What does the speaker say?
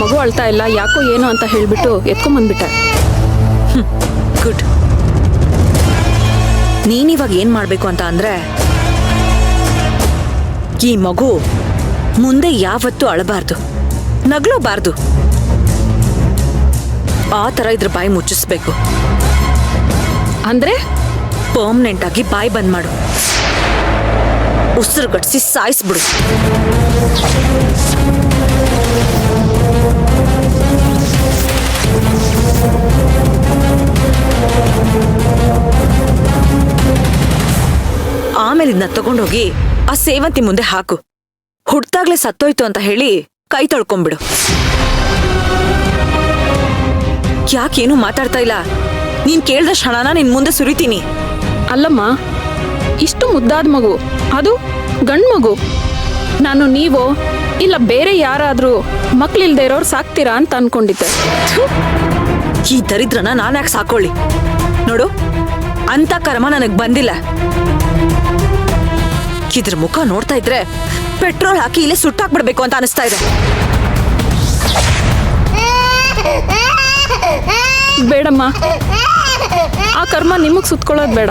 ಮಗು ಅಳ್ತಾ ಇಲ್ಲ ಯಾಕೋ ಏನೋ ಅಂತ ಹೇಳ್ಬಿಟ್ಟು ಎತ್ಕೊಂಬಂದ್ಬಿಟ್ಟೆ. ಗುಡ್. ನೀನಿವಾಗ ಏನ್ ಮಾಡ್ಬೇಕು ಅಂತ ಅಂದ್ರೆ, ಈ ಮಗು ಮುಂದೆ ಯಾವತ್ತೂ ಅಳಬಾರ್ದು, ನಗ್ಲೋಬಾರ್ದು. ಆ ತರ ಇದ್ರ ಬಾಯಿ ಮುಚ್ಚಿಸ್ಬೇಕು. ಅಂದ್ರೆ ಪರ್ಮನೆಂಟ್ ಆಗಿ ಬಾಯಿ ಬಂದ್ ಮಾಡು. ಉಸಿರು ಕಟ್ಸಿ ಸಾಯಿಸ್ಬಿಡು. ಆಮೇಲೆ ಇದನ್ನ ತಗೊಂಡೋಗಿ ಆ ಸೇವಂತಿ ಮುಂದೆ ಹಾಕು. ಹುಡ್ತಾಗ್ಲೇ ಸತ್ತೋಯ್ತು ಅಂತ ಹೇಳಿ ಕೈ ತೊಳ್ಕೊಂಬಿಡು. ಯಾಕೇನು ಮಾತಾಡ್ತಾ ಇಲ್ಲ? ನೀನ್ ಕೇಳ್ದ ಕ್ಷಣನ ನಿನ್ ಮುಂದೆ ಸುರಿತೀನಿ. ಅಲ್ಲಮ್ಮ, ಇಷ್ಟು ಮುದ್ದಾದ ಮಗು, ಅದು ಗಂಡು ಮಗು. ನಾನು ನೀವೋ ಇಲ್ಲ ಬೇರೆ ಯಾರಾದ್ರೂ ಮಕ್ಳಿಲ್ದೇ ಇರೋರು ಸಾಕ್ತೀರಾ ಅಂತ ಅನ್ಕೊಂಡಿದ್ದೆ. ಈ ದರಿದ್ರನ ನಾನ್ಯಾಕೆ ಸಾಕೊಳ್ಳಿ? ನೋಡು, ಅಂತ ಕರ್ಮ ನನಗ್ ಬಂದಿಲ್ಲ. ಇದ್ರ ಮುಖ ನೋಡ್ತಾ ಇದ್ರೆ ಪೆಟ್ರೋಲ್ ಹಾಕಿ ಇಲ್ಲೇ ಸುಟ್ಟಾಕ್ಬಿಡ್ಬೇಕು ಅಂತ ಅನಿಸ್ತಾ ಇದೆ. ಬೇಡಮ್ಮ, ಆ ಕರ್ಮ ನಿಮಗ್ ಸುತ್ಕೊಳ್ಳೋದು ಬೇಡ.